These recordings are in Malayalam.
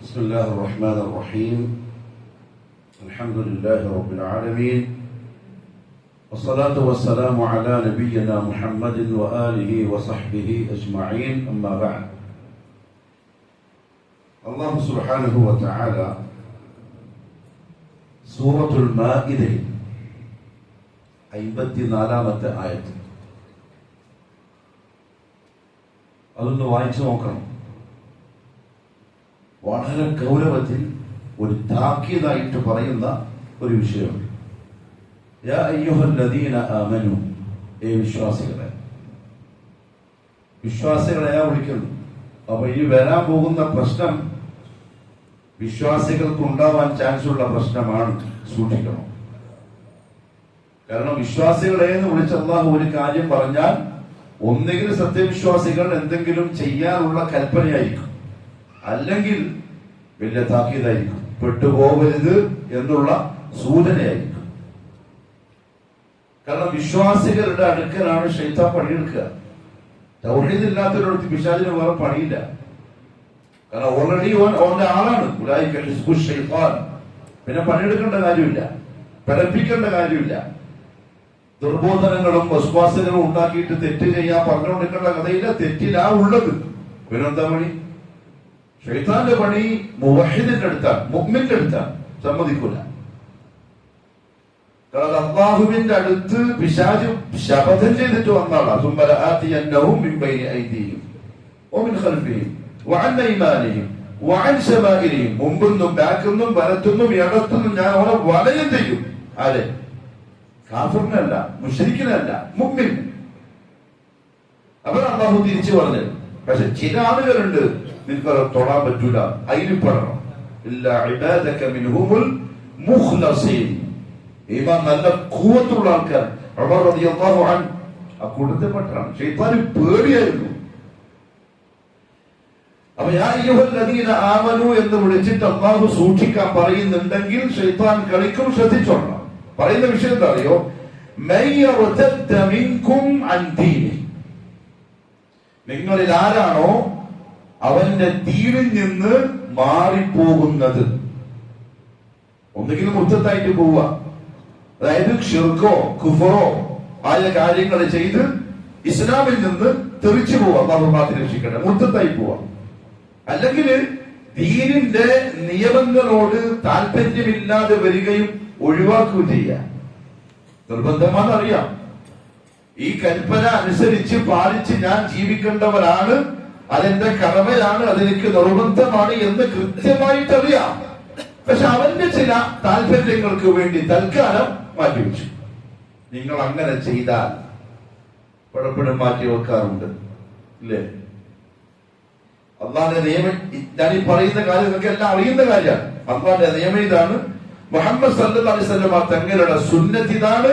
بسم الله الرحمن الرحيم. الحمد لله رب العالمين، والصلاة والسلام على نبينا محمد وآله وصحبه أجمعين. أما بعد. الله سبحانه وتعالى سورة المائدة 54-ാമത്തെ ആയത്ത് അതൊന്ന് വായിച്ചു നോക്കണം. വളരെ ഗൗരവത്തിൽ ഒരു താക്കീതായിട്ട് പറയുന്ന ഒരു വിഷയമാണ്. യാ അയ്യുഹല്ലദീന ആമനു, വിശ്വാസികളെയാ വിളിക്കുന്നു. അപ്പൊ ഈ വരാൻ പോകുന്ന പ്രശ്നം വിശ്വാസികൾക്ക് ഉണ്ടാവാൻ ചാൻസ് ഉള്ള പ്രശ്നമാണ്, സൂക്ഷിക്കണം. കാരണം വിശ്വാസികളെ എന്ന് വിളിച്ച അല്ലാഹു ഒരു കാര്യം പറഞ്ഞാൽ ഒന്നുകിൽ സത്യവിശ്വാസികൾ എന്തെങ്കിലും ചെയ്യാനുള്ള കൽപ്പനയായിരിക്കും, അല്ലെങ്കിൽ വലിയ താക്കീതായിരിക്കും, പെട്ടുപോകരുത് എന്നുള്ള സൂചനയായിരിക്കും. കാരണം വിശ്വാസികളുടെ അടുക്കലാണ് ശൈത്താൻ പണിയെടുക്കുക. തൗഹീദ് ഇല്ലാത്തവരോട് പിശാചിന് വേറെ പണിയില്ല. കാരണം ഓൾറെഡി ഓന്റെ ആളാണ്. പിന്നെ പണിയെടുക്കേണ്ട കാര്യമില്ല, പഠിപ്പിക്കേണ്ട കാര്യമില്ല. ദുർബോധനങ്ങളും വസ്വാസങ്ങളും ഉണ്ടാക്കിയിട്ട് തെറ്റ് ചെയ്യാൻ പറഞ്ഞുകൊണ്ടിരിക്കേണ്ട കഥയില്ല. തെറ്റിലാ ഉള്ളത്. പിന്നെന്താ പണി? ശൈത്താന്റെ പണി മുവഹിദിന്റെ അടുത്താണ്, മുഅ്മിന്റെ അടുത്താണ്. സമ്മതിക്കൂല. കാരണം അല്ലാഹുവിന്റെ അടുത്ത് പിശാച് ശപഥം ചെയ്തിട്ട് വന്നാളാ. സുംബലആതിയന്നഹും മിൻ ബൈനി ഐദിഹിം വമിൻ ഖൽഫിഹിം വഅൻ അയ്മാനിഹിം വഅൻ ശമാഇലിഹിം. മുമ്പുന്നും ബാക്കുന്നും വലത്തുന്നും ഇടത്തുനിന്നും ഞാൻ അവനെ വലയം ചെയ്യും. ആരെ? കാഫിറിനല്ല, മുശ്രിക്കിനല്ല, മുഅ്മിൻ. അവർ അല്ലാഹു തിരിച്ചു പറഞ്ഞു. പക്ഷെ ചില ആളുകളുണ്ട് നിനക്കത് തൊടാൻ പറ്റൂല, അതിൽ പെടണം. ഇല്ലാ ഇബാദക മിൻഹുമുൽ മുഖ്ലസീൻ. ഈമാൻ നല്ല ഖുവത്തുള്ള ആൾക്കാർ ഉമർ റളിയല്ലാഹു അൻഹു ആ കൂട്ടത്തിൽപ്പെട്ടാണ്. ശൈത്താന് പേടിയായിരുന്നു. അപ്പൊ യാ അയ്യുഹല്ലദീന ആമനു എന്ന് വിളിച്ചിട്ട് അല്ലാഹു സൂക്ഷിക്കാൻ പറയുന്നുണ്ടെങ്കിൽ ശൈത്താൻ കളിക്കും. ശ്രദ്ധിച്ചോളണം. പറയുന്ന വിഷയം എന്താ അറിയോ? മൻ യർതദ്ദ മിൻകും അൻ ദീനി, നിങ്ങളിൽ ആരാണോ അവന്റെ ദീനിൽ നിന്ന് മാറിപ്പോകുന്നത്, ഒന്നുകിൽ മുർത്തത്തായിട്ട് പോവുക, അതായത് ഷിർക്കോ കുഫറോ ആയ കാര്യങ്ങൾ ചെയ്ത് ഇസ്ലാമിൽ നിന്ന് തെറിച്ചു പോവാ, അല്ലാഹു കാത്ത് രക്ഷിക്കട്ടെ, മുർത്തത്തായി പോവാ. അല്ലെങ്കിൽ ദീനിന്റെ നിയമങ്ങളോട് താല്പര്യമില്ലാതെ വരികയും ഒഴിവാക്കുകയും ചെയ്യാം. നിർബന്ധമാണെന്നറിയാം. ഈ കൽപ്പന അനുസരിച്ച് പാലിച്ച് ഞാൻ ജീവിക്കേണ്ടവരാണ്, അതെന്റെ കടമയാണ്, അതെനിക്ക് നിർബന്ധമാണ് എന്ന് കൃത്യമായിട്ട് അറിയാം. പക്ഷെ അവന്റെ ചില താല്പര്യങ്ങൾക്ക് വേണ്ടി തൽക്കാലം മാറ്റിവെച്ചു. നിങ്ങൾ അങ്ങനെ ചെയ്താൽ പലപ്പോഴും മാറ്റി വെക്കാറുണ്ട്, ഇല്ലേ? അള്ളാന്റെ നിയമം, ഞാൻ ഈ പറയുന്ന കാര്യം നിങ്ങൾക്ക് എല്ലാം അറിയുന്ന കാര്യമാണ്. അള്ളാന്റെ നിയമം ഇതാണ്, മുഹമ്മദ് സല്ലല്ലാഹു അലൈഹി വസല്ലം തങ്ങളുടെ സുന്നത്ത് ഇതാണ്,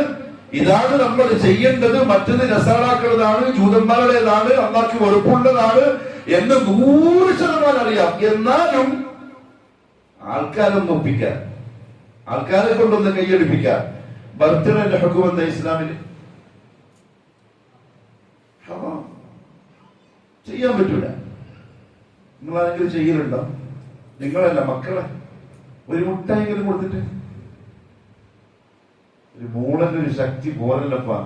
ഇതാണ് നമ്മൾ ചെയ്യേണ്ടത്, മറ്റത് നസാറാക്കളതാണ്, ജൂതന്മാരുടേതാണ്, അള്ളാഹ്ക്ക് വെറുപ്പുള്ളതാണ് എന്ന് 100% അറിയാം. എന്നാലും ആൾക്കാരൊന്ന് ഒപ്പിക്കാൻ, ആൾക്കാരെ കൊണ്ടൊന്ന് കൈയടിപ്പിക്കാൻ. ബർത്ത്ഡേന്റെ ഹുക്കം എന്താ ഇസ്ലാമില്? ചെയ്യാൻ പറ്റൂല. നിങ്ങളാരെങ്കിലും ചെയ്യലുണ്ടോ? നിങ്ങളല്ല, മക്കളെ ഒരു മുട്ടായെങ്കിലും കൊടുത്തിട്ട്. ഒരു മൂളന്റെ ഒരു ശക്തി പോരല്ലപ്പാ,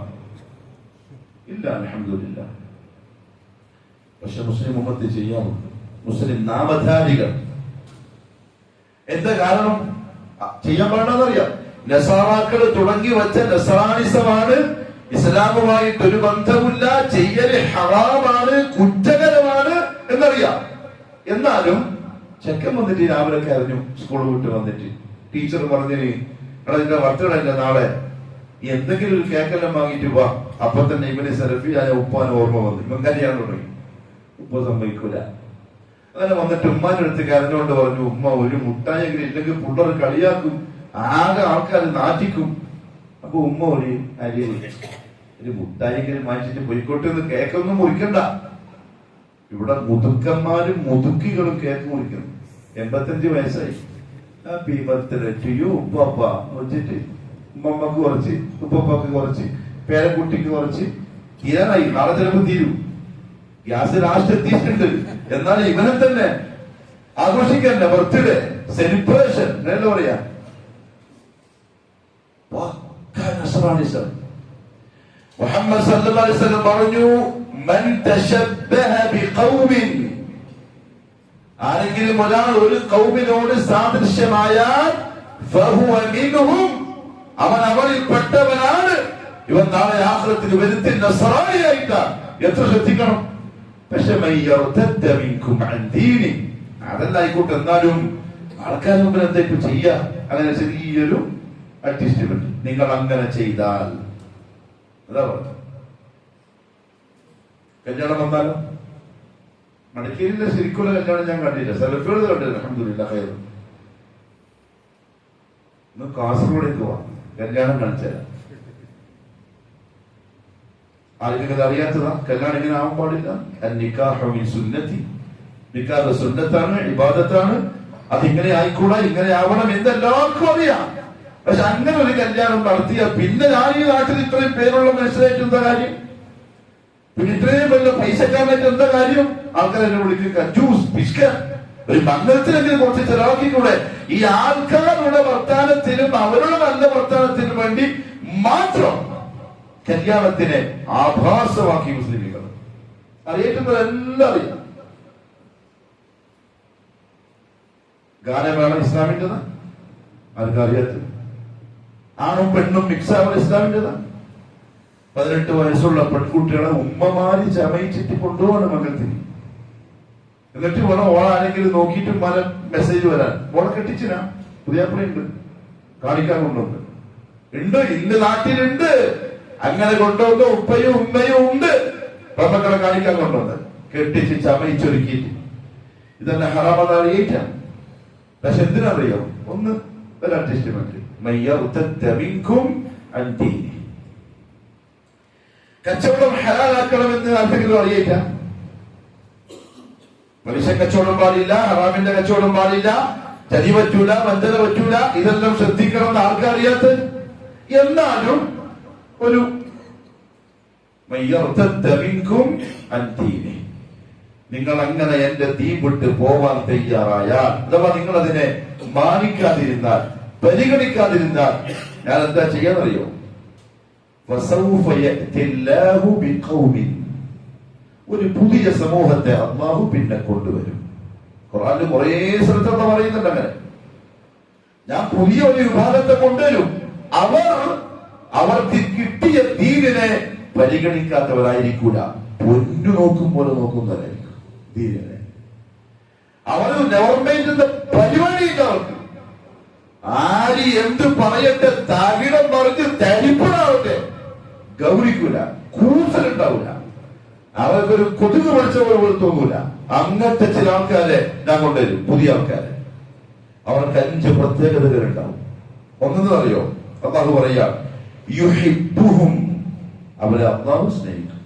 ഇല്ല, അൽഹംദുലില്ലാഹ്. പക്ഷെ മുസ്ലിം ഉമ്മത്ത് ചെയ്യാറുണ്ട്, മുസ്ലിം നാമധാരികൾ. എന്താ കാരണം? ചെയ്യാൻ പാടില്ലെന്നറിയാം. നസാറാക്കൾ തുടങ്ങി വെച്ച നസറാനിസമാണ്, ഇസ്ലാമുമായിട്ട് ഒരു ബന്ധമില്ല, ചെയ്യല് ഹറാമാണ്, കുറ്റകരമാണ് എന്നറിയാം. എന്നാലും ചെക്കൻ വന്നിട്ട് രാവിലെ കരഞ്ഞു, സ്കൂൾ വിട്ട് വന്നിട്ട് ടീച്ചർ പറഞ്ഞിന് ഇതിന്റെ ബർത്ത്ഡേ നാളെ എന്തെങ്കിലും ഒരു കേക്കെല്ലാം വാങ്ങിട്ട് വാ. അപ്പൊ തന്നെ ഇവന് സെൽഫിയായ ഉപ്പാന് ഓർമ്മ വന്നു. ഇവൻ കരയാൻ തുടങ്ങി. ഉപ്പ സമ്മതിക്കൂല. അങ്ങനെ വന്നിട്ട് ഉമ്മാന്റെ അടുത്ത് കരഞ്ഞുകൊണ്ട് പറഞ്ഞു, ഉമ്മ ഒരു മുട്ടായെങ്കിലും ഇല്ലെങ്കിൽ പിള്ളേർ കളിയാക്കും, ആകെ ആൾക്കാർ നാറ്റിക്കും. അപ്പൊ ഉമ്മ ഒരു മുട്ടായെങ്കിലും വാങ്ങിച്ചിട്ട് പോയിക്കോട്ടെ എന്ന്. കേക്കൊന്നും മുറിക്കണ്ട. ഇവിടെ മുതുക്കന്മാരും മുതുക്കികളും കേക്ക് മുറിക്കുന്നു. 85 വയസ്സായി. ഹാപ്പി ബർത്ത്ഡേ ടു യു ഉപ്പ വെച്ചിട്ട് ഉമ്മമ്മക്ക് കുറച്ച്, ഉപ്പക്ക് കുറച്ച്, പേരക്കുട്ടിക്ക് കുറച്ച്. തീരാനായി, നാളെ ചിലപ്പോൾ തീരും. ഗ്യാസ് ലാസ്റ്റ് എത്തിയിട്ടുണ്ട്. എന്നാൽ ഇവനെ തന്നെ ആഘോഷിക്കണ്ട ബർത്ത്ഡേ സെലിബ്രേഷൻ എന്നല്ല പറയാ. മുഹമ്മദ് സല്ലല്ലാഹു അലൈഹി വസല്ലം പറഞ്ഞു, മൻ തശബ്ബഹ ബിഖൗമിൻ, ആരെങ്കിലും ഒരാൾ ഒരു ഖൗമിനോട് സാദൃശ്യമായാൽ ഫഹുവ മിൻഹും, അവൻ അവരിൽ പെട്ടവനാണ്. ഇവൻ നാളെ ആഖിറത്തിൽ വരുത്തി നസ്രാനിയായിട്ടാണ്. എത്ര ശ്രദ്ധിക്കണം. പക്ഷെ അതല്ല ആയിക്കോട്ടെ, എന്നാലും ആൾക്കാർ മുമ്പിൽ എന്താ ചെയ്യാ? അങ്ങനെ ചെറിയൊരു അഡ്ജസ്റ്റ്മെന്റ് നിങ്ങൾ അങ്ങനെ ചെയ്താൽ അതാ പറഞ്ഞത്. കല്യാണം വന്നാലോ? മടക്കിയില്ല, ശരിക്കുള്ള കല്യാണം ഞാൻ കണ്ടില്ല, സെൽഫികൾ കണ്ടില്ല. അൽഹംദുലില്ലാഹ് ഖൈർ. ഇന്ന് കാസർഗോഡേക്ക് പോവാം, കല്യാണം കാണിച്ചുതരാം. ആരെങ്കിലും അറിയാത്തതാ? കല്യാണം ഇങ്ങനെ ആവാൻ പാടില്ല. നിക്കാഹു മിൻ സുന്നത്തി, നിക്കാഹ് സുന്നത്താണ്, ഇബാദത്താണ്. അതിങ്ങനെ ആയിക്കൂടാ, ഇങ്ങനെ ആവണം എന്നെല്ലാവർക്കും അറിയാം. പക്ഷെ അങ്ങനെ ഒരു കല്യാണം നടത്തിയ പിന്നെ ഞാൻ ഈ നാട്ടിൽ ഇത്രയും പേരുള്ള മനുഷ്യരായിട്ട് എന്താ കാര്യം? പിന്നെ ഇത്രയും വലിയ പൈസക്കാരനായിട്ട് എന്താ കാര്യം? ആൾക്കാരെന്നെ വിളിക്കുക കഞ്ചൂസ്, പിസ്കർ. ഒരു മംഗളത്തിലെങ്കിലും കുറച്ച് ചെലവാക്കിക്കൂടെ? ഈ ആൾക്കാരുടെ വർത്താനത്തിനും അവരുടെ നല്ല വർത്താനത്തിനും വേണ്ടി മാത്രം കല്യാണത്തിനെ ആഭാസമാക്കി മുസ്ലിമുകൾ. അറിയേണ്ടതെല്ലാം അറിയാം. ഗാനമേള ഇസ്ലാമിൻ്റെതാ? ആർക്കറിയാത്തത്? ആണും പെണ്ണും മിക്സ് ആവുന്ന ഇസ്ലാമിൻ്റെതാണ്. 18 വയസ്സുള്ള പെൺകുട്ടികളെ ഉമ്മമാരി ചമയിച്ചിട്ട് കൊണ്ടുപോകണം മംഗളത്തിന്. എന്നിട്ട് വേണം ഓളാരെങ്കിലും നോക്കിയിട്ട് മെസ്സേജ് വരാൻ. ഓളെ കെട്ടിച്ചിനാ പുതിയാപ്പിളുണ്ട്, കാണിക്കാൻ കൊണ്ടുവന്ന് ഉണ്ട്. ഇന്ന് നാട്ടിലുണ്ട് അങ്ങനെ കൊണ്ടുവന്ന് ഉപ്പയും ഉമ്മയും ഉണ്ട്. പെൺമക്കളെ കാണിക്കാൻ കൊണ്ടുവന്ന് കെട്ടിച്ച് ചമയിച്ചൊരുക്കിയിട്ട് ഇതെന്നെ ഹറാമത അറിയിക്കാം. പക്ഷെ എന്തിനറിയോ? ഒന്ന് ഒരു അഡ്ജസ്റ്റ്മെന്റ്. കച്ചവടം ഹലാലാക്കണമെന്ന് ആർക്കെങ്കിലും അറിയില്ല. പലിശ കച്ചവടം പാടില്ല, ഹറാമിന്റെ കച്ചവടം പാടില്ല, ചതി പറ്റൂല, വഞ്ചന പറ്റൂല. ഇതെല്ലാം ശ്രദ്ധിക്കണം എന്ന് ആർക്കറിയാത്ത. എന്നാലും ഒരു നിങ്ങൾ അങ്ങനെ എന്റെ ദീൻ വിട്ട് പോവാൻ തയ്യാറായാൽ, അഥവാ നിങ്ങൾ അതിനെ മാനിക്കാതിരുന്നാൽ, പരിഗണിക്കാതിരുന്നാൽ ഞാൻ എന്താ ചെയ്യാന്നറിയോ? ഒരു പുതിയ സമൂഹത്തെ അല്ലാഹു പിന്നെ കൊണ്ടുവരും. ഖുർആനിൽ കുറേ സ്ഥലത്ത് പറയുന്നുണ്ട് അങ്ങനെ. ഞാൻ പുതിയ ഒരു വിഭാഗത്തെ കൊണ്ടുവരും. അവർക്ക് കിട്ടിയ ദീനിനെ പരിഗണിക്കാത്തവരായിരിക്കൂല, പൊന്നു നോക്കും പോലെ നോക്കുന്നവരായിരിക്കും ദീനിനെ. അവർ ഗവൺമെന്റിന്റെ പരിപാടിയില്ല അവർക്ക്. ആര് എന്ത് പറയട്ടെ, തകിടം പറഞ്ഞ് തരിപ്പണാവട്ടെ, ഗൗരിക്കൂല, കൂസലുണ്ടാവൂല. അവർക്കൊരു കൊതുക് പഠിച്ച പോലെ തോന്നൂല. അങ്ങനത്തെ ചില ആൾക്കാരെ ഞാൻ കൊണ്ടുവരും, പുതിയ ആൾക്കാരെ. അവർക്ക് 5 പ്രത്യേകതകളുണ്ടാവും. ഒന്നെന്ന് അറിയോ? അല്ലാഹു പറയാ, യുഹിബ്ബുഹും, അവരെ അല്ലാഹു സ്നേഹിക്കും.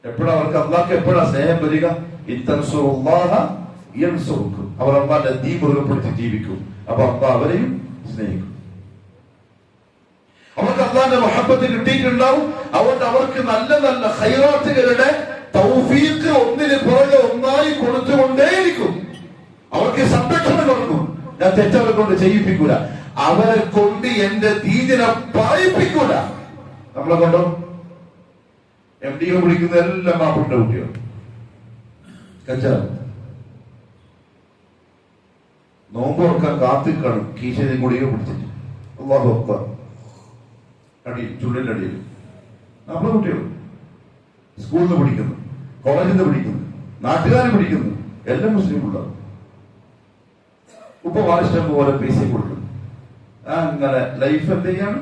എപ്പോഴാ അവർക്ക് അല്ലാഹുക്ക് എപ്പോഴാ സ്നേഹം വരിക? ഇൻതൻസുറുല്ലാഹ യൻസുറുക്കും. അവർ അല്ലാഹുവിന്റെ ദീൻ മുറുകെ പിടിച്ച് ജീവിക്കും. അപ്പൊ അല്ലാഹു അവരെയും സ്നേഹിക്കും. അവർക്ക് അല്ലാഹുവിന്റെ മുഹബ്ബത്ത് കിട്ടിയിട്ടുണ്ടാവും. അതുകൊണ്ട് അവർക്ക് നല്ല നല്ല ഖൈറാത്തുകളുടെ തൗഫീഖ് ഒന്നിന് പുറകെ ഒന്നായി കൊടുത്തുകൊണ്ടേയിരിക്കും. അവർക്ക് സംരക്ഷണം കൊടുക്കും. ഞാൻ തെറ്റവരെ കൊണ്ട് ചെയ്യിപ്പിക്കൂല. അവരെ കൊണ്ട് എന്റെ ദീനിനെ പറയിപ്പിക്കൂല. നമ്മളെ കൊണ്ടോ MDO വിളിക്കുന്ന എല്ലാം മാപ്പിട്ട കുട്ടികൾ കഞ്ചാവ് നോമ്പ് തുറക്കാൻ കാത്തിക്കാണും. കീശയും ഗുളിക പിടിച്ചിട്ട് അല്ലാഹു അക്ബർ അടിയിൽ, ചുള്ളിന്റെ അടിയിൽ. നമ്മളെ കുട്ടികൾ സ്കൂളിൽ നിന്ന് പിടിക്കുന്നു, കോളേജിൽ നിന്ന് പിടിക്കുന്നു, നാട്ടുകാരെ പിടിക്കുന്നു, എല്ലാം മുസ്ലിം പിള്ളേർ. ഉപ്പ വായിഷ്ടം പോലെ പൈസ കൊടുക്കുന്നു. അങ്ങനെ ലൈഫ് എന്ത് ചെയ്യാണ്?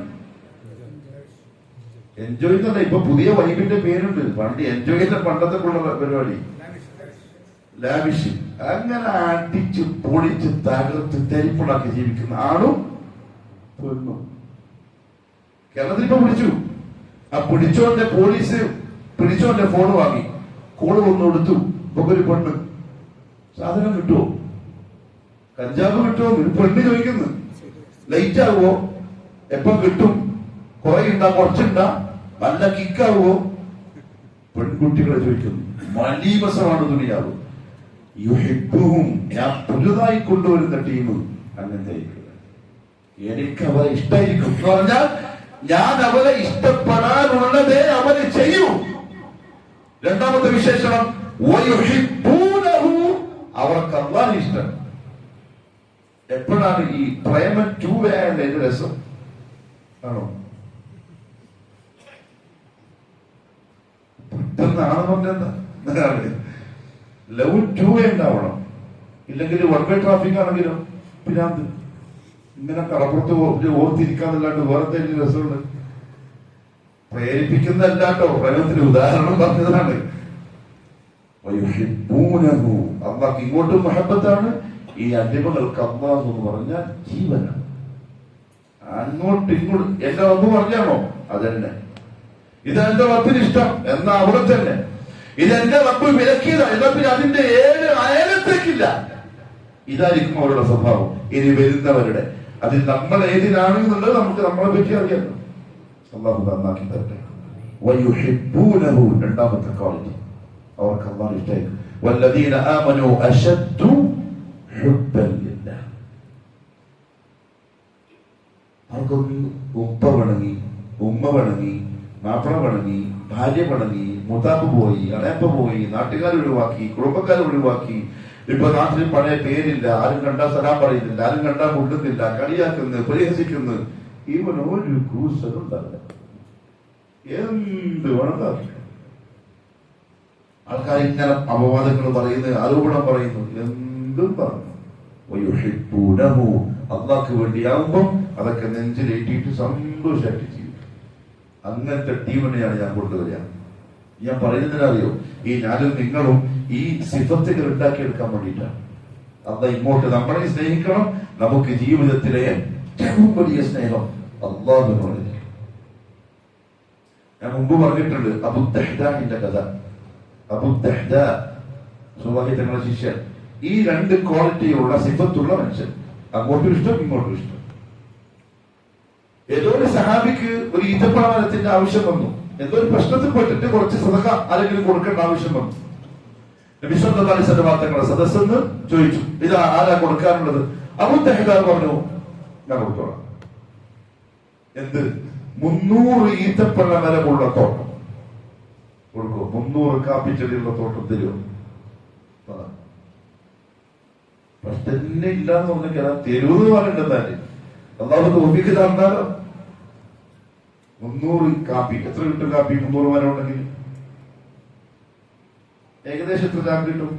എൻജോയ് എന്നല്ല, ഇപ്പൊ പുതിയ വൈബിന്റെ പേരുണ്ട്. പണ്ട് എൻജോയിന്റെ പണ്ടത്തെ പരിപാടി ലാവിഷ്. അങ്ങനെ അടിച്ച് പൊളിച്ച് തകർത്ത് തരിപ്പുണ്ടാക്കി ജീവിക്കുന്ന ആണും പെണ്ണും കേരളത്തിൽ ഇപ്പൊ പിടിച്ചു. ആ പിടിച്ചോന്റെ പോലീസ് പിടിച്ചോന്റെ ഫോൺ വാങ്ങി, കോള് ഒന്ന് കൊടുത്തു. ഇപ്പൊ ഒരു പെണ്ണ് സാധനം കിട്ടുമോ? കഞ്ചാവ് കിട്ടുമോ? ഒരു പെണ്ണ് ചോദിക്കുന്നു. ലൈറ്റ് ആകുമോ? എപ്പം കിട്ടും? കുറെ ഉണ്ടാ, കുറച്ചുണ്ടാ, നല്ല കിക്കാവോ? പെൺകുട്ടികളെ ചോദിക്കുന്നു. മലീമസമാണ് ദുനിയാവ്. യുഹിബ്ബുഹും, ഞാൻ പുതുതായി കൊണ്ടുവരുന്ന ടീം അങ്ങനത്തെ എനിക്ക് അവരെ ഇഷ്ടമായിരിക്കും എന്ന് പറഞ്ഞാൽ ഞാൻ അവരെ ഇഷ്ടപ്പെടാനുള്ളതേ അവര് ചെയ്യൂ. രണ്ടാമത്തെ വിശേഷണം വയുഹിബ്ബൂനഹു, അവർക്ക് അല്ലാഹു ഇഷ്ടം. എപ്പോഴാണ് ഈ പ്രേമം 2 ആയാലും ഇത് രസം ആണോ? പെട്ടെന്നാണെന്ന് പറഞ്ഞാൽ ലവ് 2 ഉണ്ടാവണം, ഇല്ലെങ്കിൽ 1 വേ ട്രാഫിക് ആണെങ്കിലും പിന്നാന്ത് ഇങ്ങനെ കടപ്പുറത്ത് ഓർത്തിരിക്കാന്നല്ലാണ്ട് വേറെ രസമുണ്ട്. പ്രേരിപ്പിക്കുന്നല്ലാട്ടോ, പ്രേമത്തിന് ഉദാഹരണം പറഞ്ഞതാണ്. അള്ളാഹ് ഇങ്ങോട്ടും മഹബത്താണ്, ഈ അടിമകൾക്ക് അള്ളാഹു എന്ന് പറഞ്ഞാൽ ജീവനാണ്. അങ്ങോട്ടും ഇങ്ങോട്ടും എന്റെ റബ്ബ് പറഞ്ഞാണോ അതന്നെ, ഇതെന്റെ റബ്ബിന് ഇഷ്ടം എന്നാ അവിടെ തന്നെ, ഇതെന്റെ റബ്ബ് വിലക്കിയതാ എന്നാ പിന്നെ അതിന്റെ 7 അയലത്തേക്കില്ല. ഇതായിരിക്കും അവരുടെ സ്വഭാവം. ഇനി വരുന്നവരുടെ അതിൽ നമ്മൾ ഏതിനാണ് എന്നുള്ളത് നമുക്ക് നമ്മളെ പറ്റി അറിയാമല്ലോ. അള്ളാഹു നന്നാക്കി തരട്ടെ. വയുഹിബ്ബൂനഹു, രണ്ടാമത്തെ ക്വാളിറ്റി, അവർക്ക് അള്ളാഹു ഇഷ്ടമായിരിക്കും. വല്ലദീന ആമനൂ അശദ്ദു ഹുബ്ബൻ ലില്ലാഹ്, അവർക്കൊന്ന് ഉപ്പ വണങ്ങി, ഉമ്മ വണങ്ങി, മാപ്പിള വണങ്ങി, ഭാര്യ വണങ്ങി, മുതാപ്പ് പോയി, അണയപ്പ പോയി, നാട്ടുകാർ ഒഴിവാക്കി, കുടുംബക്കാർ ഒഴിവാക്കി. ഇപ്പൊ നാട്ടിൽ പഴയ പേരില്ല, ആരും കണ്ടാ സലാം പറയുന്നില്ല, ആരും കണ്ടാ മുണ്ടുന്നില്ല, കളിയാക്കുന്നു, പരിഹസിക്കുന്നു. ഇവനൊരു കൂസലുണ്ടാവില്ല, എന്ത് വേണം. ആൾക്കാർ ഇങ്ങനെ അപവാദങ്ങൾ പറയുന്നു, ആരോപണം പറയുന്നു, എന്തും പറഞ്ഞു. അള്ളാഹ്ക്ക് വേണ്ടിയാവുമ്പം അതൊക്കെ നെഞ്ചിലേറ്റിയിട്ട് സന്തോഷമായിട്ട് ചെയ്യും. അങ്ങനത്തെ ടീമിനെയാണ് ഞാൻ കൊണ്ടുവരിക. ഞാൻ പറയുന്നതിനറിയോ, ഈ ഞാനും നിങ്ങളും ഈ സിഫത്തുകൾ ഉണ്ടാക്കിയെടുക്കാൻ വേണ്ടിയിട്ടാണ്. അള്ളാഹ് ഇങ്ങോട്ട് നമ്മളെ സ്നേഹിക്കണം. നമുക്ക് ജീവിതത്തിലെ ഏറ്റവും വലിയ സ്നേഹം അള്ളാഹുവിനോട്. ഞാൻ മുമ്പ് പറഞ്ഞിട്ടുണ്ട് അബൂദഹ്ദാന്റെ കഥ. അബൂദഹ്ദാ സുബ്ഹാനി തങ്ങളുടെ ശിഷ്യൻ. ഈ 2 ക്വാളിറ്റിയുള്ള സിഫത്തുള്ള മനുഷ്യൻ, അങ്ങോട്ടും ഇഷ്ടം ഇങ്ങോട്ടും ഇഷ്ടം. ഏതോ ഒരു സഹാബിക്ക് ഒരു ഈത്തപ്പഴത്തിന്റെ ആവശ്യം വന്നു. എന്തോ ഒരു പ്രശ്നത്തിൽ പെട്ടിട്ട് കുറച്ച് സദഖ ആരെങ്കിലും കൊടുക്കേണ്ട ആവശ്യം വന്നു. നബി സല്ലല്ലാഹു അലൈഹി വസല്ലം തങ്ങളുടെ സദസ്സെന്ന് ചോദിച്ചു, ഇത് ആരാ കൊടുക്കാനുള്ളത്? അബൂദഹ്ദാ പറഞ്ഞു, ഞാൻ കൊടുത്തോളാം. എന്ത്? 300 ഈത്തപ്പഴ മരമുള്ള തോട്ടം കൊടുക്കോ? 300 കാപ്പിച്ചെടിയുള്ള തോട്ടം തരുമോ? പക്ഷെ തന്നെ ഇല്ലാന്ന് പറഞ്ഞാൽ തരൂന്ന് പറയണ്ടെന്നാല് അള്ളാഹു തോഫീക്ക് തന്നാലോ. 300 കാപ്പി എത്ര കിട്ടും? കാപ്പി 300 മരം ഉണ്ടെങ്കിൽ ഏകദേശം എത്ര കാപ്പി കിട്ടും?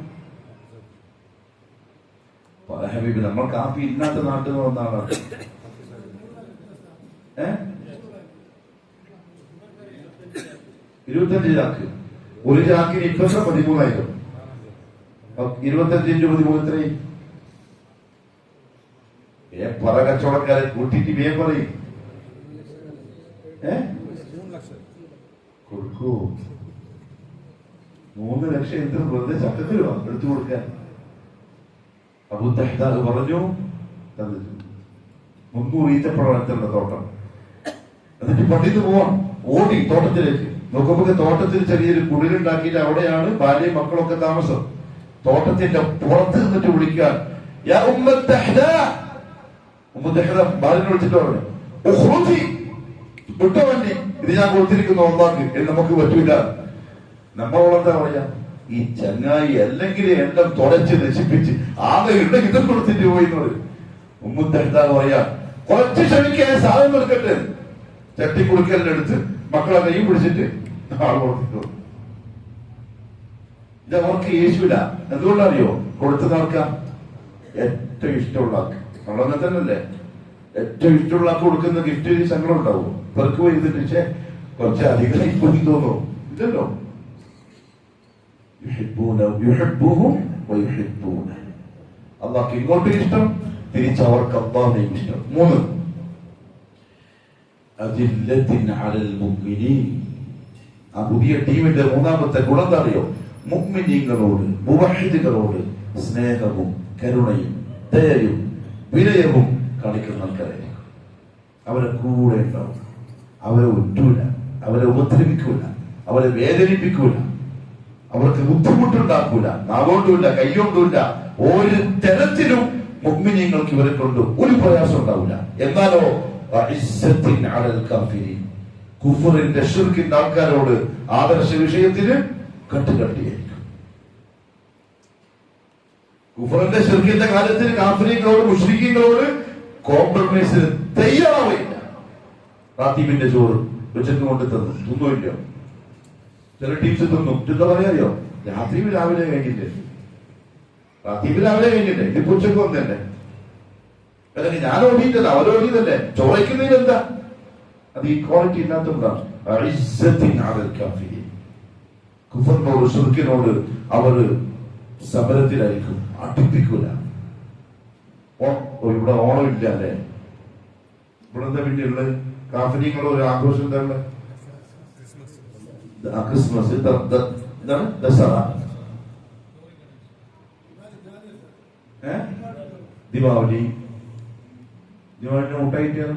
ഹബീബ്, നമ്മൾ കാപ്പി ഇല്ലാത്ത നാട്ടിൽ നിന്ന് വന്നാണ്. 25 ചാക്ക്. ഒരു ചാക്കിന് ഇപ്പൊ 13,000. 25 × 13 എത്രയും? പറ കച്ചവടക്കാരെ കൂട്ടിട്ട് വേ പറയും. കൊടുക്കൂ. 3 ലക്ഷം എന്ത് വെറുതെ ചക്കത്തിലോ എടുത്തു കൊടുക്കാൻ? അബൂദഹ്ദാ പറഞ്ഞു, 300 ഈത്തപ്പഴത്തിന്റെ തോട്ടം. എന്നിട്ട് പണ്ടിന്ന് പോവാം, ഓടി തോട്ടത്തിലേക്ക്. നോക്കുമ്പോ തോട്ടത്തിൽ ചെറിയൊരു കുടിലുണ്ടാക്കിയിട്ട് അവിടെയാണ് ഭാര്യയും മക്കളൊക്കെ താമസം. തോട്ടത്തിന്റെ പുറത്ത് നിന്നിട്ട് വിളിക്കാൻ, യാ ഉമ്മത്തഹ്ദാ. ഉമ്മത്തഹ്ദാ ഭാര്യനെ വിളിച്ചിട്ട് പറഞ്ഞു, ഉഖ്റുജി, വിട്ട വണ്ടി, ഇത് ഞാൻ കൊടുത്തിരിക്കുന്നു അല്ലാഹ്ക്ക്, എന്ന് നമുക്ക് പറ്റൂല. നമ്മളോടെന്താ പറയാ? ഈ ചങ്ങായി അല്ലെങ്കിൽ എല്ലാം തുടച്ച് നശിപ്പിച്ച് ആകെ ഉണ്ടെങ്കിൽ ഇതും കൊടുത്തിട്ട് പോയി എന്ന് പറയും. ഉമ്മത്തഹ്ദാ പറയാ, കുറച്ച് ക്ഷണിക്കാൻ സാധനം എടുക്കട്ടെ. ചട്ടി കുടുക്കലിനെടുത്ത് മക്കളെ കൈ പിടിച്ചിട്ട് ആൾ കൊടുത്തിട്ടു. ഇത് അവർക്ക് യേശുവില്ല. എന്തുകൊണ്ടറിയോ? കൊടുത്തത് ആൾക്കാ ഏറ്റവും ഇഷ്ടമുള്ള ആൾക്ക്. നമ്മളങ്ങനെ തന്നെയല്ലേ? ഏറ്റവും ഇഷ്ടമുള്ള ആൾക്ക് കൊടുക്കുന്ന ഗിഫ്റ്റ് സങ്കടം ഉണ്ടാവും. പെർക്ക് പോയിരുന്നിട്ട് പക്ഷേ കുറച്ച് അധികം ഇപ്പം തോന്നും. ഇല്ലല്ലോ. അള്ളാഹ്ക്ക് ഇങ്ങോട്ടും ഇഷ്ടം, തിരിച്ച് അവർക്ക് അള്ളാഹുവിനെയും ഇഷ്ടം. 3 ആ പുതിയ ടീമിന്റെ 3ാമത്തെ ഗുണം എന്താ അറിയോ? മുഅ്മിനീങ്ങളോട്, മുവഹിദുകളോട് സ്നേഹവും കരുണയും ദയയും വിനയവും കാണിക്കുന്ന ആൾക്കാരായിരിക്കും. അവരെ കൂടെ ഉണ്ടാവും. അവരെ ഒറ്റൂല, അവരെ ഉപദ്രവിക്കൂല, അവരെ വേദനിപ്പിക്കൂല. അവർക്ക് ബുദ്ധിമുട്ടുണ്ടാക്കൂല, നാവോണ്ടുമില്ല, കൈകൊണ്ടുമില്ല, ഒരു തരത്തിലും മുഅ്മിനീങ്ങൾക്ക് ഇവരെ കൊണ്ട് ഒരു പ്രയാസം ഉണ്ടാവില്ല. എന്നാലോ കുഫറിന്റെ ശിർക്കിന്റെ ആൾക്കാരോട് ആദർശ വിഷയത്തിന് കട്ടുകട്ടിയായിരിക്കും. കുഫറിന്റെ ശിർക്കിന്റെ കാലത്തിൽ കാഫിരീങ്ങളോട് മുശ്രിക്കീങ്ങളോട് കോംപ്രമൈസിന് തയ്യാറാവില്ല. റാത്തീബിന്റെ ചോറ് ഉച്ചക്ക് കൊണ്ട് തിന്നുമില്ല. ചില ടീംസ് തിന്നും. എന്താ പറയാറിയോ? രാത്രി രാവിലെ കഴിഞ്ഞില്ലേ, റാത്തീബ് രാവിലെ കഴിഞ്ഞില്ലേ, ഇത് ഉച്ചക്ക് വന്നല്ലേ. അല്ലെങ്കിൽ ഞാൻ ഓടിയിട്ടല്ല, അവരോടിയതല്ലേ. ചോദിക്കുന്നതിൽ എന്താ? അത് ഈ ക്വാളിറ്റി ഇല്ലാത്തതുകൊണ്ടാണ്. കുഫറിനോട് ശിർക്കിനോട് അവർ സമരത്തിലായിരിക്കും, അടുപ്പിക്കൂല. ഇവിടെ ഓണം ഇല്ല അല്ലേ? ഇവിടെ എന്താ പിന്നെ ഉള്ളത്? കാഫിരീങ്ങളുടെ ഒരു ആഘോഷം എന്താണ്? ക്രിസ്മസ്, എന്താണ് ദസറ, ദീപാവലി. ദീപാവലിനെ മുട്ടായിട്ടാണ്.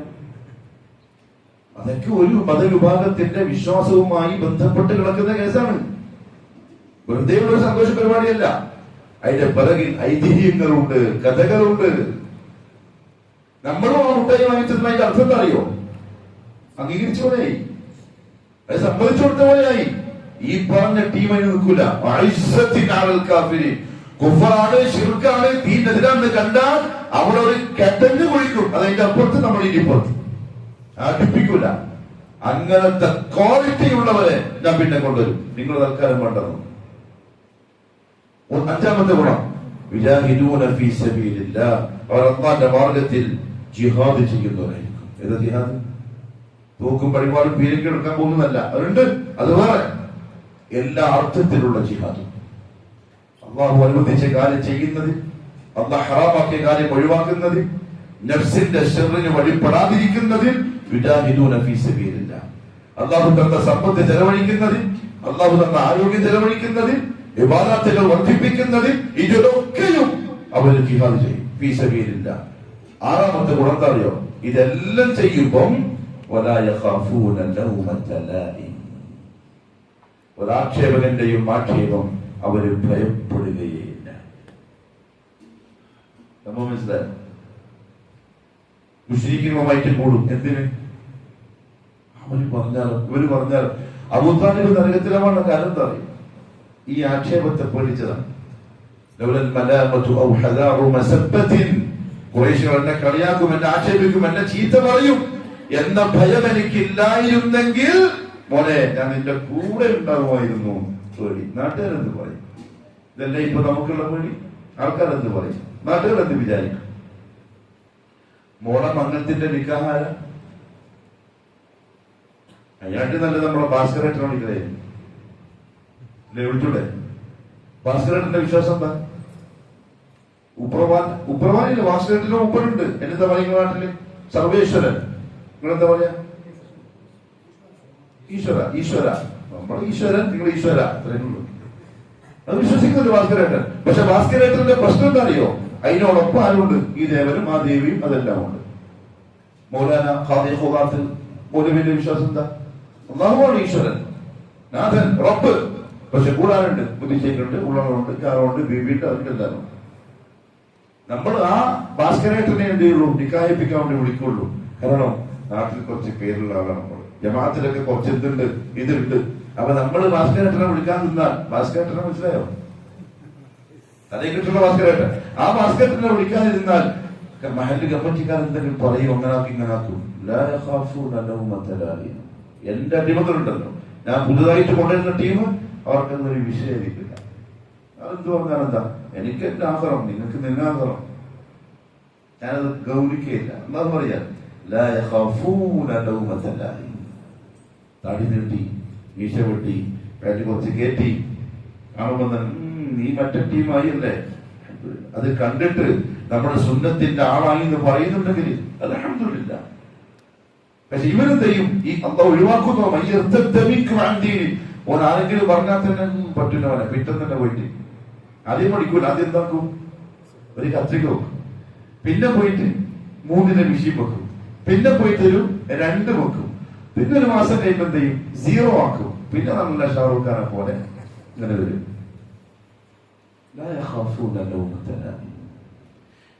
അതൊക്കെ ഒരു മതവിഭാഗത്തിന്റെ വിശ്വാസവുമായി ബന്ധപ്പെട്ട് കിടക്കുന്ന കേസാണ്. വെറുതെ ഒരു സന്തോഷ പരിപാടിയല്ല. അതിന്റെ പിറകിൽ ഐതിഹ്യങ്ങളുണ്ട്, കഥകളുണ്ട്. നമ്മളും ആ മുട്ടായി വാങ്ങിച്ചതിന് അതിന്റെ അർത്ഥം എന്താ അറിയോ? അംഗീകരിച്ച പോലെയായി, അത് സമ്മതിച്ചു കൊടുത്ത പോലെയായി. ഈ പറഞ്ഞ ടീം അതിന് നിൽക്കൂല. കുഫറാണ്, ശിർക്കാണ്, ദീനെതിരാന്ന് കണ്ടാൽ അവിടെ ഒരു കെട്ടഞ്ഞു കുഴിക്കും. അതിന്റെ അപ്പുറത്ത് നമ്മൾ ഇനിപ്പുറത്ത് അടുപ്പിക്കൂല. അങ്ങനത്തെ ക്വാളിറ്റി ഉള്ളവരെ ഞാൻ പിന്നെ കൊണ്ടുവരും. നിങ്ങൾ തൽക്കാലം വേണ്ടത്. അഞ്ചാമത്തെ ഗുണം, വിജാഹിദൂന ഫീ സബീലില്ലാഹ്, അവർ അല്ലാഹുവിന്റെ മാർഗ്ഗത്തിൽ ജിഹാദ് ചെയ്യുന്നവരായിരിക്കും. ഏതാ ജിഹാദ്? തൂക്കും പരിപാടും പീരങ്കി എടുക്കാൻ പോകുന്നതല്ല. അതുണ്ട്, അത് വേറെ. എല്ലാ അർത്ഥത്തിലുള്ള ജിഹാദും. അള്ളാഹു അനുവദിച്ച കാര്യം ചെയ്യുന്നത്, അള്ളാഹ് ഹറാമാക്കിയ കാര്യം ഒഴിവാക്കുന്നത്, നഫ്സിന്റെ ശർറിന് വഴിപ്പെടാതിരിക്കുന്നതിൽ വിജാഹിദൂന ഫീ സബീലില്ലാഹ്. അള്ളാഹു തന്ന സമ്പത്ത് ചെലവഴിക്കുന്നതിൽ, അള്ളാഹു തന്ന ആരോഗ്യം ചെലവഴിക്കുന്നതിൽ, ഇബാദത്തുകൾ വർദ്ധിപ്പിക്കുന്നതിൽ, ഇതിലൊക്കെയും അവർ ജിഹാദ് ചെയ്യും ഫീ സബീലില്ലാഹ്. ആറാമത്തെ ഗുണം എന്താ അറിയോ? ഇതെല്ലാം ചെയ്യുമ്പം വലാ യഖാഫൂന ലൗമത ലാഇം, ഒരാക്ഷേപകന്റെയും ആക്ഷേപം അവര് ഭയപ്പെടുകയില്ല. നമ്മൾ മനസ്സിലായി? മുശ്രിക്കുകളുമായിട്ട് കൂടും. എന്തിന്? അവര് പറഞ്ഞാലും ഇവര് പറഞ്ഞാലും. അബൂതാലിബ് നരകത്തിലാണ്. കാരണം എന്താ അറിയും? ഈ ആക്ഷേപത്തെ പേടിച്ചതാണ്. ഖുറൈശികൾ എന്നെ കളിയാക്കും, എന്നെ ആക്ഷേപിക്കും, എന്നെ ചീത്ത പറയും എന്ന ഭയം എനിക്കില്ലായിരുന്നെങ്കിൽ മോനെ ഞാൻ നിന്റെ കൂടെ ഉണ്ടാകുമായിരുന്നു. പേടി. നാട്ടുകാരെന്ത് പറയും? ഇതല്ലേ ഇപ്പൊ നമുക്കുള്ള പേടി. ആൾക്കാരെന്ത് പറയും? നാട്ടുകാരെന്ത് വിചാരിക്കും? മോളെ മംഗളത്തിന്റെ നിക്കാഹാര അയാൾക്ക് നല്ലത് നമ്മളെ ഭാസ്കരേട്ടനെ വിളിക്കലായിരുന്നു. വിളിച്ചൂടെ? ഭാസ്കരേട്ടന്റെ വിശ്വാസം എന്താ? ഉപ്രവാനില്ല, ഭാസ്കരേട്ടന്റെ ഉപ്പനുണ്ട്. എന്താ പറയുക നാട്ടില്? സർവേശ്വരൻ. നിങ്ങളെന്താ പറയാ? ഈശ്വര. ഈശ്വര. നമ്മൾ ഈശ്വരൻ, നിങ്ങൾ ഈശ്വര. അത്രയുള്ളൂ. അത് വിശ്വസിക്കുന്ന ഭാസ്കരേട്ടൻ. പക്ഷെ ഭാസ്കരേട്ടന്റെ പ്രശ്നം എന്താ അറിയോ? അതിനോടൊപ്പം ആരുണ്ട്? ഈ ദേവനും ആ ദേവിയും അതെല്ലാം ഉണ്ട്. മൗലാന ഖാദി ഖുറാത്ത് മൗലവിന്റെ വിശ്വാസം എന്താ? അല്ലാഹുവാണ് ഈശ്വരൻ, നാഥൻ, റബ്ബ്. പക്ഷെ കൂടാനുണ്ട്, ബുദ്ധിച്ചേക്കുണ്ട്, ഉള്ളവരുണ്ട്, കാറുണ്ട്, ബീവിയുണ്ട്, അതിന്റെ എല്ലാം. നമ്മൾ ആ ഭാസ്കരേട്ടനെ എന്ത് ചെയ്യുള്ളൂ? നിക്കാഹിപ്പിക്കാൻ വേണ്ടി വിളിക്കുള്ളൂ. കാരണം നാട്ടിൽ കുറച്ച് പേരുള്ള ആളാണ് നമ്മൾ. ജമാഅത്തിലൊക്കെ കുറച്ച് എന്തുണ്ട്, ഇതുണ്ട്. അപ്പൊ നമ്മൾ ഭാസ്കരേട്ടനെ വിളിക്കാൻ നിന്നാൽ, ഭാസ്കരേട്ടനെ മനസ്സിലായോ? അതേ കിട്ടുള്ള ഭാസ്കരേട്ടൻ. ആ ഭാസ്കരേട്ടനെ വിളിക്കാതിരുന്നാൽ മഹല്ല് കമ്മിറ്റിക്കാർ എന്തെങ്കിലും പറയും, അങ്ങനാക്കും ഇങ്ങനാക്കും. എന്റെ അടിമകളുണ്ടല്ലോ, ഞാൻ പുതുതായിട്ട് കൊണ്ടുവരുന്ന ടീം, അവർക്കൊന്നും ഒരു വിഷയമില്ല. അതെന്ത് പറഞ്ഞാൽ എന്താ? എനിക്ക് എന്റെ ആഹാരം, നിങ്ങൾക്ക് നിന്നാഹാരം. ഞാനത് ഗൗനിക്കുകയില്ല. എന്താന്ന് പറയാ? തടി നീട്ടി, മീശ വെട്ടി, പേറ്റ് കുറച്ച് കയറ്റി കാണുമ്പോ നീ മറ്റേ ടീമായി അല്ലേ? അത് കണ്ടിട്ട് നമ്മുടെ സുന്നത്തിന്റെ ആളായി എന്ന് പറയുന്നുണ്ടെങ്കിൽ അൽഹംദുലില്ലാ. പക്ഷെ ഇവരെന്ത് ചെയ്യും? ഈ അല്ലാഹു ഒഴിവാക്കുന്നു. ഓൻ ആരെങ്കിലും പറഞ്ഞാൽ തന്നെ പറ്റുന്നവനെ പിറ്റം തന്നെ പോയിട്ട് ആദ്യം പഠിക്കൂല. ആദ്യം എന്താക്കും? ഒരു കത്രിക വെക്കും, പിന്നെ പോയിട്ട് 3 വിഷയം വെക്കും, പിന്നെ പോയിട്ട് ഒരു 2 വെക്കും, പിന്നെ ഒരു മാസം കഴിയുമ്പോൾ എന്ത് ചെയ്യും? 0 ആക്കും. പിന്നെ നല്ല ഷാറൂഖ് ഖാനെ പോലെ ഇങ്ങനെ വരും.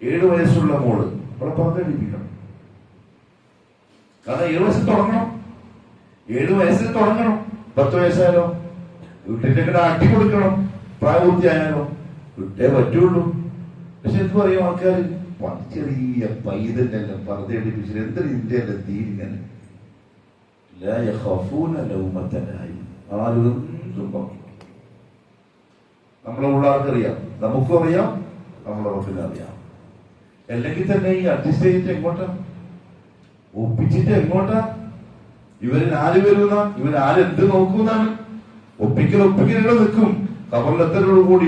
7 വയസ്സുള്ള മോള് അവളെ പറഞ്ഞടിപ്പിക്കണം. കാരണം 7 വയസ്സിൽ തുടങ്ങണം, 7 വയസ്സിൽ തുടങ്ങണം. 10 വയസ്സായാലോ വീട്ടിന്റെ കൂടെ അടി കൊടുക്കണം. പ്രായപൂർത്തിയായാലോ വിട്ടേ പറ്റുള്ളൂ. പക്ഷെ എന്ത് പറയും ആൾക്കാർ, ചെറിയ പൈതന്നെല്ലാം പറഞ്ഞടിപ്പിച്ചിട്ട് എന്തൊരു ഇന്ത്യയുടെ തീരിങ്ങനെ ആരും നമ്മളെ ഉള്ളാർക്കറിയാം, നമുക്കും അറിയാം, നമ്മളെ റബ്ബിനും അറിയാം. അല്ലെങ്കിൽ തന്നെ ഈ അഡ്ജസ്റ്റ് ചെയ്തിട്ട് എങ്ങോട്ടാ, ഒപ്പിച്ചിട്ട് എങ്ങോട്ടാ? ഇവര് 4 പേരുന്ന ഇവരാരെന്ത് നോക്കുന്നാണ്? ഒപ്പിക്കലൂടെ നിൽക്കും. കബറിലെത്തലോട് കൂടി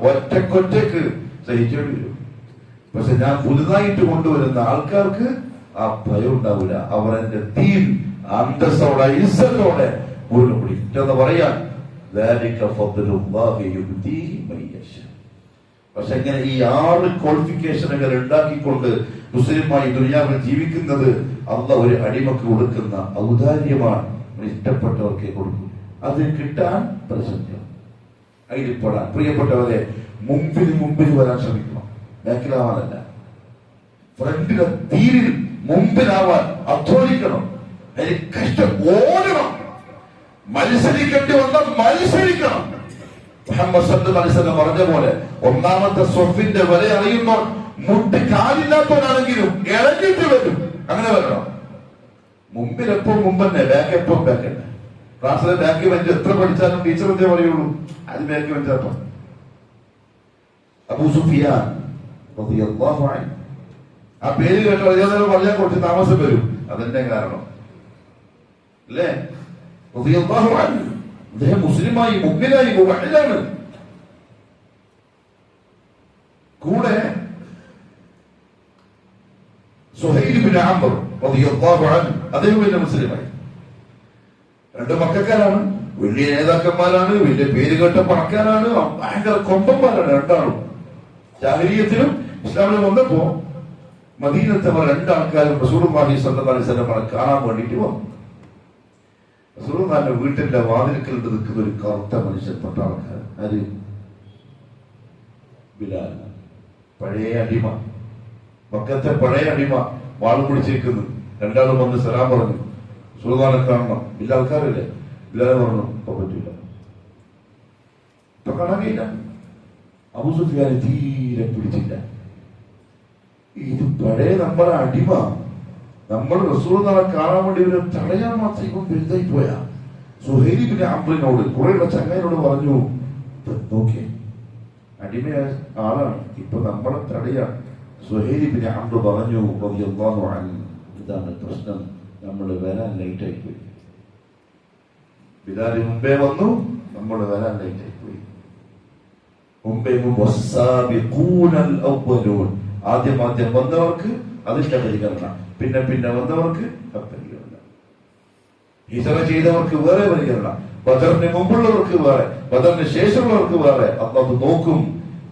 ഒറ്റക്കൊറ്റക്ക് സഹിച്ചേണ്ടി വരും. പക്ഷെ ഞാൻ പുതുതായിട്ട് കൊണ്ടുവരുന്ന ആൾക്കാർക്ക് ആ ഭയം ഉണ്ടാവില്ല. അവർ എന്റെ തീൻ അന്തസ്സോടെ ഇസ്സത്തോടെ മുറുകെ പിടിക്കും എന്ന് പറയാൻ. പക്ഷെ എങ്ങനെ ഈ 6 ക്വാളിഫിക്കേഷനുകൾ ഉണ്ടാക്കിക്കൊണ്ട് മുസ്ലിമായി ദുനിയാവിൽ ജീവിക്കുന്നത് അള്ളാഹ് ഒരു അടിമക്ക് കൊടുക്കുന്ന ഔദാര്യമാണ്. ഇഷ്ടപ്പെട്ടവർക്ക് കൊടുക്കും. അത് കിട്ടാൻ പരിശ്രമിക്കണം, അതിൽപ്പെടാൻ. പ്രിയപ്പെട്ടവരെ, മുമ്പിൽ വരാൻ ശ്രമിക്കണം, ബാക്കിലാവാനല്ല. ഫ്രണ്ടിലെ തീരിൽ മുമ്പിലാവാൻ അധ്വാനിക്കണം. അതിന് കഷ്ടം ഓടണം. മത്സരിക്കേണ്ടി വന്ന മത്സരിക്കണം. മുഹമ്മദ് സല്ലല്ലാഹു അലൈഹി വസല്ലം പറഞ്ഞ പോലെ ഒന്നാമത്തെ സ്വഫിന്റെ വരെ അറിയുമ്പോൾ മുട്ട് കാലില്ലാത്തവനാണെങ്കിലും ഇറങ്ങിട്ട് വരും. അങ്ങനെ വരണം. മുമ്പിൽ എപ്പോഴും മുമ്പന്നെ, ബാക്ക് എപ്പോഴും ബാക്ക് തന്നെ. ക്ലാസ്സിലെ ബാക്ക് ബെഞ്ച് എത്ര പഠിച്ചാലും ടീച്ചർ എന്തേ പറയുള്ളൂ, അത് ബാക്ക് ബെഞ്ചാട്ടോ. അബൂ സുഫിയാൻ റളിയല്ലാഹു അൻഹു, ആ പേര് കേട്ടോ പറഞ്ഞാൽ കുറച്ച് താമസം വരും. അതെന്റെ കാരണം അല്ലേ? റളിയല്ലാഹു അൻഹു അദ്ദേഹം മുസ്ലിമായി, മുഅ്മിനായി, മുവഹ്ഹിദാണ്. കൂടെ സുഹൈൽ ഇബ്നു അംർ റളിയല്ലാഹു അൻഹു, അദ്ദേഹം വലിയ മുസ്ലിമായി. 2 മക്കക്കാരാണ്, വലിയ നേതാക്കന്മാരാണ്, വലിയ പേര് കേട്ട പണക്കാരാണ്, ഭയങ്കര കൊമ്പന്മാരാണ് രണ്ടാളും. ജാഹിലിയ്യത്തിലും ഇസ്ലാമിലും വന്നപ്പോ മദീനത്തവർ 2 ആൾക്കാരും റസൂലുള്ളാഹി സ്വല്ലല്ലാഹു അലൈഹി വസല്ലമയെ കാണാൻ വേണ്ടിയിട്ട് വന്നു. റസൂലുള്ളാഹിന്റെ വീട്ടിന്റെ വാതിൽക്കൽ നിൽക്കുന്ന ഒരു കറുത്ത മനുഷ്യപ്പെട്ട ആൾക്കാർ. ആര്? ബിലാൽ, പഴയ അടിമ, മക്കത്തെ പഴയ അടിമ, വാളും പിടിച്ചിരിക്കുന്നു. 2 ആളും വന്ന് സലാം പറഞ്ഞു. റസൂലുള്ളാഹിനെ കാണണം. വലിയ ആൾക്കാരല്ലേ? ബിലാൽ പറഞ്ഞു ഇപ്പൊ പറ്റൂല, ഇപ്പൊ കാണാൻ കഴിയില്ല. അബൂ സുഫിയാൻ തീരെ പിടിച്ചില്ല. ഇത് പഴയ നമ്മളെ അടിമ, നമ്മൾ റസൂലുള്ളാഹിനെ കാണാൻ വേണ്ടി ഇവരെ തടയാൻ മാത്രം ഇപ്പം വലുതായി പോയാ. സുഹൈൽ ഇബ്നു അംറിനോട്, കുറെയുള്ള ചങ്ങായിനോട് പറഞ്ഞു, നോക്കിയേ അടിമയായ ആളാണ്, ഇപ്പൊ നമ്മളെ തടയാൻ. സുഹൈൽ ഇബ്നു അംർ പറഞ്ഞു റളിയല്ലാഹു അൻഹു, ഇതാണ് പ്രശ്നം, നമ്മൾ വരാൻ ലേറ്റ് ആയിപ്പോയി. ബിലാൽ മുമ്പേ വന്നു, നമ്മൾ വരാൻ ലേറ്റ് ആയിപ്പോയി. ആദ്യം വന്നവർക്ക് അതിന്റെ പരിഗണന, പിന്നെ വന്നവർക്ക് പരിഗണന. ഹിജറ ചെയ്തവർക്ക് വേറെ പരിഗണന, ബദറിന് മുമ്പുള്ളവർക്ക് വേറെ, ബദറിന് ശേഷമുള്ളവർക്ക് വേറെ. അല്ലാഹു നോക്കും.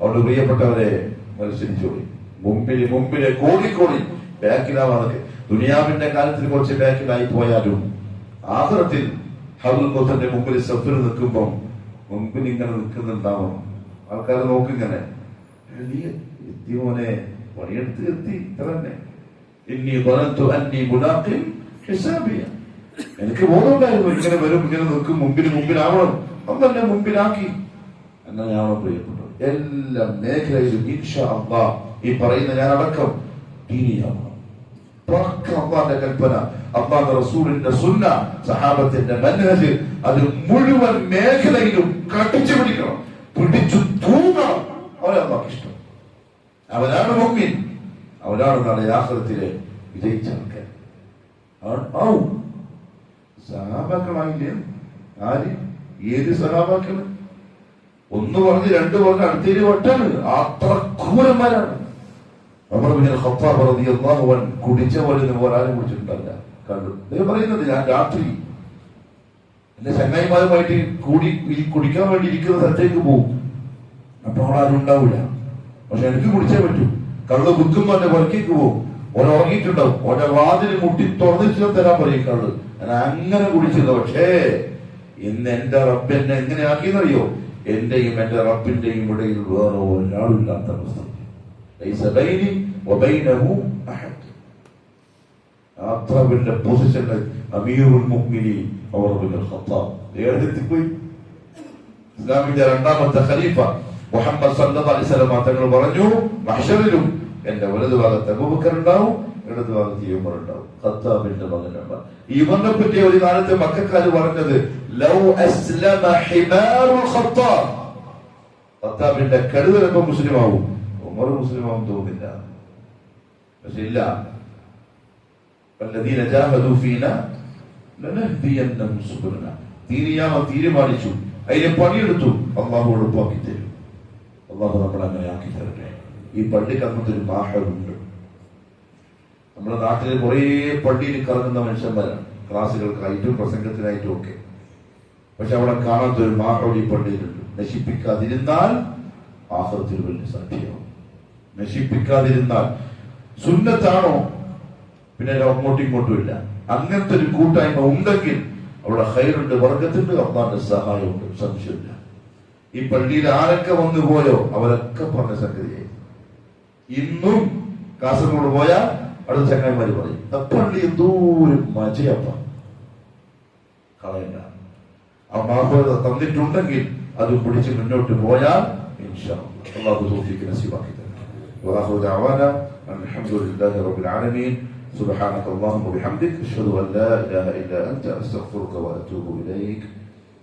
അവിടെ പ്രിയപ്പെട്ടവരെ, മത്സരിച്ചോളി. മുമ്പിലെ കോടി ബാക്കിലാവാനൊക്കെ. ദുനിയാവിന്റെ കാര്യത്തിൽ കുറച്ച് ബാക്കിലായി പോയാലും ആഖിറത്തിൽ ഹൗലുൽ കൗസറിന്റെ മുമ്പിൽ സഫിൽ നിൽക്കുമ്പോൾ മുമ്പിൽ ഇങ്ങനെ നിൽക്കുന്നുണ്ടാവണം. ആൾക്കാർ നോക്കിങ്ങനെ, നീ എത്തിയോനെ, പണിയെടുത്ത് എത്തി, ഇത്ര തന്നെ. ഇന്നി ظننت أني ملاق حسابي. എനിക്ക് ബോധമുണ്ടായിരുന്നു ഇങ്ങനെ വരും, ഇങ്ങനെ നിൽക്കും, മുമ്പിലാവണം. ഒന്നെ മുമ്പിലാക്കി. അങ്ങനെയാവണം പ്രിയപ്പെട്ടത്. എല്ലാ മേഖലയിലും ഇൻഷാ അല്ലാഹ് ഈ പറയുന്ന ഞാൻ അടക്കം ദീനിയാവണം. അള്ളാന്റെ കൽപ്പന, അള്ളാന്റെ റസൂലിന്റെ സുന്ന, സഹാബത്തിന്റെ മൻഹജ്, അത് മുഴുവൻ മേഖലയിലും കടിച്ചു പിടിക്കണം, പിടിച്ചു തൂങ്ങണം. അവരെ അള്ളാഹ്ക്ക് ഇഷ്ടം. അവനാണ് മുഅ്മിൻ, അവനാണ് നാളെ ആഖിറത്തിലെ വിജയിച്ച ആൾക്കാർ. സഹാബാക്കളായില്ലേ? ആര്? ഏത് സഹാബാക്കള്? 1 പറഞ്ഞ് 2 പറഞ്ഞ് അടുത്തേര് വട്ടാണ്. അത്ര ക്രൂരന്മാരാണ്. ഉമർ ഇബ്നുൽ ഖത്താബ് റളിയല്ലാഹു അൻഹു കുടിച്ച പോലെ ആരും കുടിച്ചിട്ടുണ്ടല്ല. കണ്ടു അദ്ദേഹം പറയുന്നത്, ഞാൻ രാത്രി എന്റെ ചങ്ങായിമാരുമായിട്ട് കുടിക്കാൻ വേണ്ടി ഇരിക്കുന്ന സ്ഥലത്തേക്ക് പോകും. അപ്പൊ അവിടെ ആരും ഉണ്ടാവില്ല. പക്ഷെ എനിക്ക് കുടിച്ചേ പറ്റൂ. കള്ള് കുത്തുമ്പോ എന്റെ പുറക്കേക്ക് പോകും. ഓരോ ഉറങ്ങിയിട്ടുണ്ടാവും. ഓരോ വാതിൽ മുട്ടി തുറന്നിട്ട് തരാൻ പറയും കള്ള്. ഞാൻ അങ്ങനെ കുടിച്ചിരുന്നു. പക്ഷേ ഇന്ന് എന്റെ റബ്ബ് എന്നെ എങ്ങനെ ആക്കിയെന്നറിയോ? എന്റെയും എന്റെ റബ്ബിന്റെയും ഇടയിൽ വേറെ ഒരാളില്ലാത്ത അവസ്ഥ. അത്ര വലിയ പൊസിഷനിൽ അമീറുൽ മുഅ്മിനീൻ ഉമർ ഇബ്നുൽ ഖത്താബ് എഴുതിപ്പോയി. ഇസ്ലാമിന്റെ രണ്ടാമത്തെ ഖലീഫ മുഹമ്മദ് സല്ലല്ലാഹു അലൈഹി വസല്ലം തങ്ങൾ പറഞ്ഞു, മഹ്ശറിലും എന്റെ വലതുഭാഗത്ത് അബൂബക്കർ ഉണ്ടാവും, ഇടതുഭാഗത്ത് ഉമർ ഉണ്ടാവും. ഖത്താബിന്റെ മകനാണ്. ഇവനെ പറ്റി ഒരു കാലത്ത് മക്കക്കാര് പറഞ്ഞത് ലൗ അസ്ലമ ഹിമാറുൽ ഖത്താബ്, ഖത്താബിന്റെ കഴുതലൊക്കെ മുസ്ലിം ആവും, ഉമർ മുസ്ലിം ആവും തോന്നില്ല. പക്ഷെ ഇല്ല, വല്ലദീന ജാഹദു ഫീനാ ലനഹ്ദിയന്നഹും സുബുലനാ. തീരുമാനിച്ചു, അതിനെ പണിയെടുത്തു, അള്ളാഹു എളുപ്പമാക്കി തരും. അള്ളാഹു നമ്മളെ അങ്ങനെ ആക്കി തരട്ടെ. ഈ പള്ളിക്ക് അങ്ങനത്തെ ഒരു മാഹറുണ്ട്. നമ്മുടെ നാട്ടിൽ കുറേ പള്ളിയിൽ കറങ്ങുന്ന മനുഷ്യന്മാരാണ്, ക്ലാസ്സുകൾക്കായിട്ടും പ്രസംഗത്തിനായിട്ടും ഒക്കെ. പക്ഷെ അവിടെ കാണാത്ത ഒരു മാഹോൾ ഈ പള്ളിയിലുണ്ട്. നശിപ്പിക്കാതിരുന്നാൽ ആഖിറത്തിൽ വലിയ സാക്ഷിയാവും. നശിപ്പിക്കാതിരുന്നാൽ സുന്നത്താണോ പിന്നെ അങ്ങോട്ടും ഇങ്ങോട്ടും ഇല്ല. അങ്ങനത്തെ ഒരു കൂട്ടായ്മ ഉണ്ടെങ്കിൽ അവിടെ ഖൈറുണ്ട്, ബർക്കത്തുണ്ട്, അള്ളാന്റെ സഹായമുണ്ട്, സംശയമില്ല. ഈ പള്ളിയിൽ ആരൊക്കെ വന്നു പോയോ അവരൊക്കെ പറഞ്ഞ സംഗതിയായി. ഇന്നും കാസർഗോഡ് പോയാൽ അടുത്ത ചങ്ങായിമാര് പറയും, പള്ളി എന്തോരം മജയപ്പ, കളയണ്ട. ആ മാഹോത തന്നിട്ടുണ്ടെങ്കിൽ അത് പിടിച്ച് മുന്നോട്ട് പോയാൽ ഇൻഷാ അല്ലാഹ് തൗഫീഖ് നസീബാക്കി തരും. വആഖിറു ദഅവാനാ അൽഹംദുലില്ലാഹി റബ്ബിൽ ആലമീൻ. സുബ്ഹാനക അല്ലാഹുമ്മ വബിഹംദിക അഷ്ഹദു അൻ ലാ ഇലാഹ ഇല്ലാ അൻത അസ്തഗ്ഫിറുക വഅതൂബു ഇലൈക്.